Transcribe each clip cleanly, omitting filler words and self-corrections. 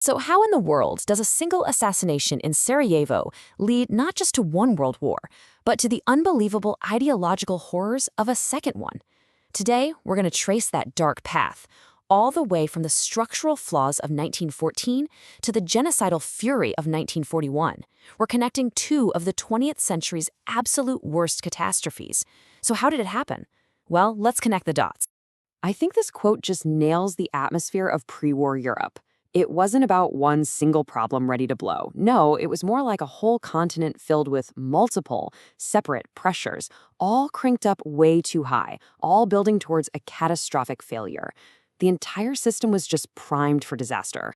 So, how in the world does a single assassination in Sarajevo lead not just to one world war, but to the unbelievable ideological horrors of a second one? Today, we're going to trace that dark path, all the way from the structural flaws of 1914 to the genocidal fury of 1941. We're connecting two of the 20th century's absolute worst catastrophes. So, how did it happen? Well, let's connect the dots. I think this quote just nails the atmosphere of pre-war Europe. It wasn't about one single problem ready to blow. No, it was more like a whole continent filled with multiple, separate pressures, all cranked up way too high, all building towards a catastrophic failure. The entire system was just primed for disaster.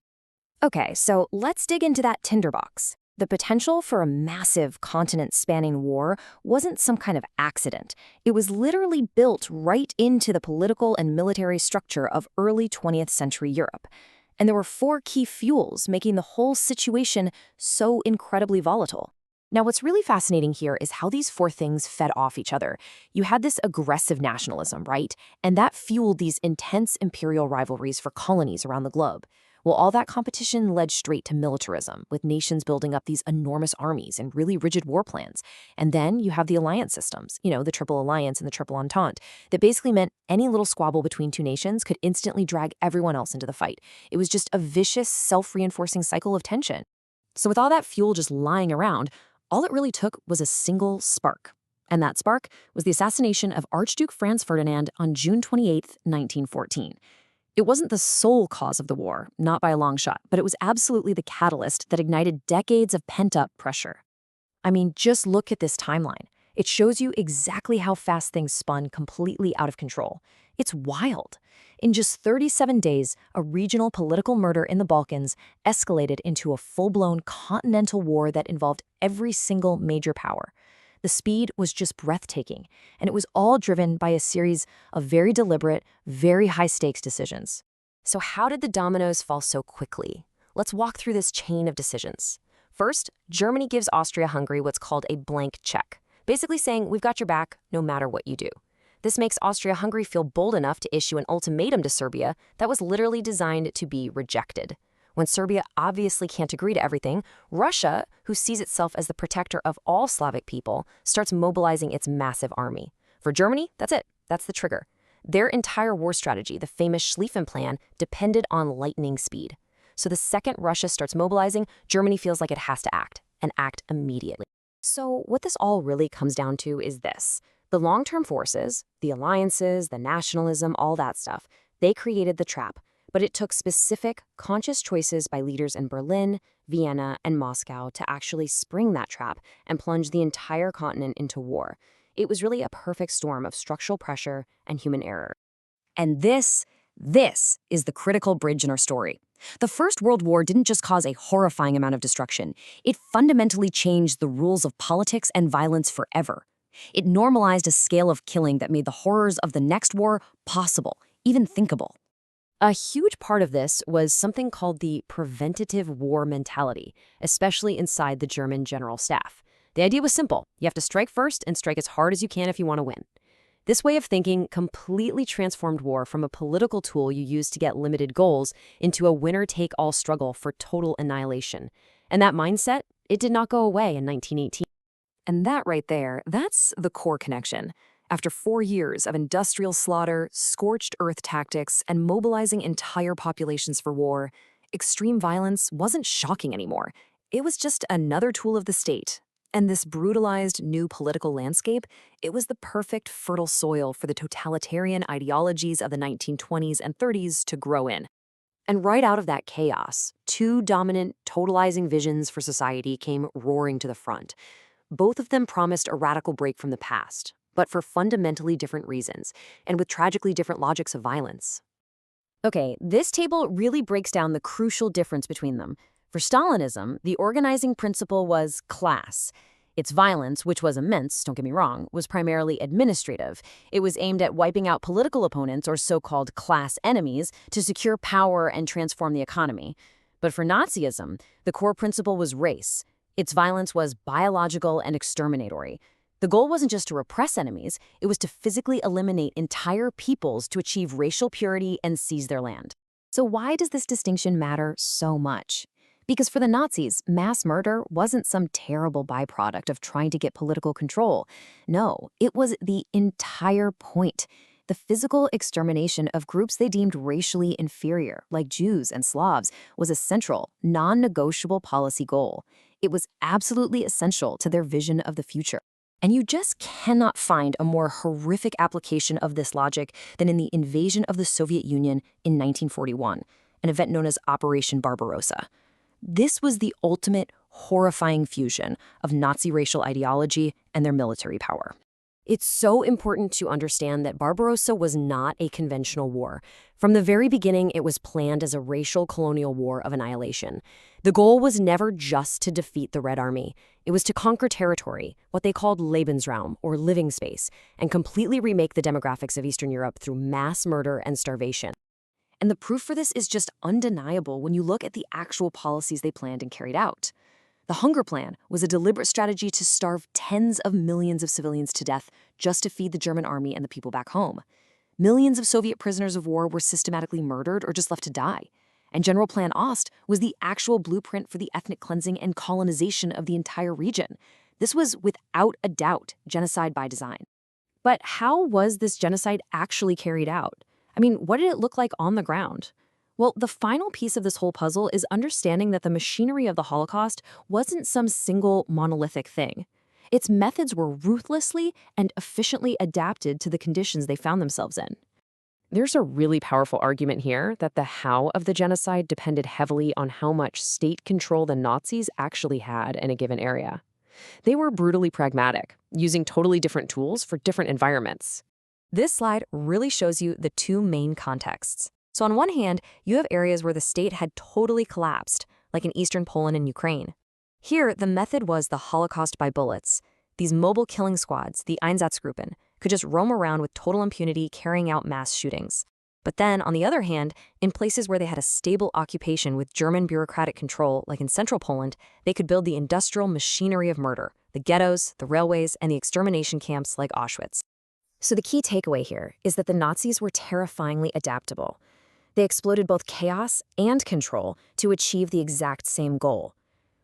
Okay, so let's dig into that tinderbox. The potential for a massive continent-spanning war wasn't some kind of accident. It was literally built right into the political and military structure of early 20th century Europe. And there were four key fuels making the whole situation so incredibly volatile. Now, what's really fascinating here is how these four things fed off each other. You had this aggressive nationalism, right? And that fueled these intense imperial rivalries for colonies around the globe. Well, all that competition led straight to militarism, with nations building up these enormous armies and really rigid war plans. And then you have the alliance systems, the Triple Alliance and the Triple Entente, that basically meant any little squabble between two nations could instantly drag everyone else into the fight. It was just a vicious, self-reinforcing cycle of tension. So with all that fuel just lying around, all it really took was a single spark. And that spark was the assassination of Archduke Franz Ferdinand on June 28, 1914. It wasn't the sole cause of the war, not by a long shot, but it was absolutely the catalyst that ignited decades of pent-up pressure. I mean, just look at this timeline. It shows you exactly how fast things spun completely out of control. It's wild. In just 37 days, a regional political murder in the Balkans escalated into a full-blown continental war that involved every single major power. The speed was just breathtaking, and it was all driven by a series of very deliberate, very high-stakes decisions. So how did the dominoes fall so quickly? Let's walk through this chain of decisions. First, Germany gives Austria-Hungary what's called a blank check, basically saying, we've got your back no matter what you do. This makes Austria-Hungary feel bold enough to issue an ultimatum to Serbia that was literally designed to be rejected. When Serbia obviously can't agree to everything, Russia, who sees itself as the protector of all Slavic people, starts mobilizing its massive army. For Germany, that's it. That's the trigger. Their entire war strategy, the famous Schlieffen Plan, depended on lightning speed. So the second Russia starts mobilizing, Germany feels like it has to act, and act immediately. So what this all really comes down to is this. The long-term forces, the alliances, the nationalism, all that stuff, they created the trap. But it took specific, conscious choices by leaders in Berlin, Vienna, and Moscow to actually spring that trap and plunge the entire continent into war. It was really a perfect storm of structural pressure and human error. And this is the critical bridge in our story. The First World War didn't just cause a horrifying amount of destruction. It fundamentally changed the rules of politics and violence forever. It normalized a scale of killing that made the horrors of the next war possible, even thinkable. A huge part of this was something called the preventative war mentality, especially inside the German general staff. The idea was simple. You have to strike first and strike as hard as you can if you want to win. This way of thinking completely transformed war from a political tool you use to get limited goals into a winner-take-all struggle for total annihilation. And that mindset, it did not go away in 1918. And that right there, that's the core connection. After 4 years of industrial slaughter, scorched earth tactics, and mobilizing entire populations for war, extreme violence wasn't shocking anymore. It was just another tool of the state. And this brutalized new political landscape, it was the perfect fertile soil for the totalitarian ideologies of the 1920s and 30s to grow in. And right out of that chaos, two dominant, totalizing visions for society came roaring to the front. Both of them promised a radical break from the past, but for fundamentally different reasons, and with tragically different logics of violence. Okay, this table really breaks down the crucial difference between them. For Stalinism, the organizing principle was class. Its violence, which was immense, don't get me wrong, was primarily administrative. It was aimed at wiping out political opponents or so-called class enemies to secure power and transform the economy. But for Nazism, the core principle was race. Its violence was biological and exterminatory. The goal wasn't just to repress enemies, it was to physically eliminate entire peoples to achieve racial purity and seize their land. So why does this distinction matter so much? Because for the Nazis, mass murder wasn't some terrible byproduct of trying to get political control. No, it was the entire point. The physical extermination of groups they deemed racially inferior, like Jews and Slavs, was a central, non-negotiable policy goal. It was absolutely essential to their vision of the future. And you just cannot find a more horrific application of this logic than in the invasion of the Soviet Union in 1941, an event known as Operation Barbarossa. This was the ultimate horrifying fusion of Nazi racial ideology and their military power. It's so important to understand that Barbarossa was not a conventional war. From the very beginning, it was planned as a racial colonial war of annihilation. The goal was never just to defeat the Red Army. It was to conquer territory, what they called Lebensraum, or living space, and completely remake the demographics of Eastern Europe through mass murder and starvation. And the proof for this is just undeniable when you look at the actual policies they planned and carried out. The Hunger Plan was a deliberate strategy to starve tens of millions of civilians to death just to feed the German army and the people back home. Millions of Soviet prisoners of war were systematically murdered or just left to die. And General Plan Ost was the actual blueprint for the ethnic cleansing and colonization of the entire region. This was, without a doubt, genocide by design. But how was this genocide actually carried out? I mean, what did it look like on the ground? Well, the final piece of this whole puzzle is understanding that the machinery of the Holocaust wasn't some single monolithic thing. Its methods were ruthlessly and efficiently adapted to the conditions they found themselves in. There's a really powerful argument here that the how of the genocide depended heavily on how much state control the Nazis actually had in a given area. They were brutally pragmatic, using totally different tools for different environments. This slide really shows you the two main contexts. So on one hand, you have areas where the state had totally collapsed, like in eastern Poland and Ukraine. Here, the method was the Holocaust by bullets. These mobile killing squads, the Einsatzgruppen, could just roam around with total impunity carrying out mass shootings. But then, on the other hand, in places where they had a stable occupation with German bureaucratic control, like in central Poland, they could build the industrial machinery of murder, the ghettos, the railways, and the extermination camps like Auschwitz. So the key takeaway here is that the Nazis were terrifyingly adaptable. They exploited both chaos and control to achieve the exact same goal.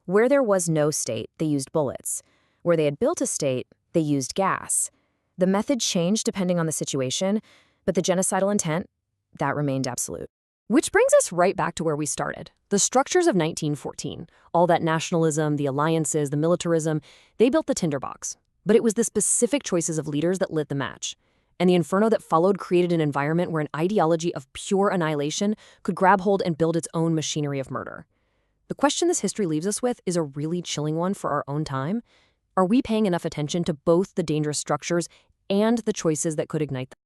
Where there was no state, they used bullets. Where they had built a state, they used gas. The method changed depending on the situation, but the genocidal intent, that remained absolute. Which brings us right back to where we started. The structures of 1914, all that nationalism, the alliances, the militarism, they built the tinderbox. But it was the specific choices of leaders that lit the match. And the inferno that followed created an environment where an ideology of pure annihilation could grab hold and build its own machinery of murder. The question this history leaves us with is a really chilling one for our own time. Are we paying enough attention to both the dangerous structures and the choices that could ignite them?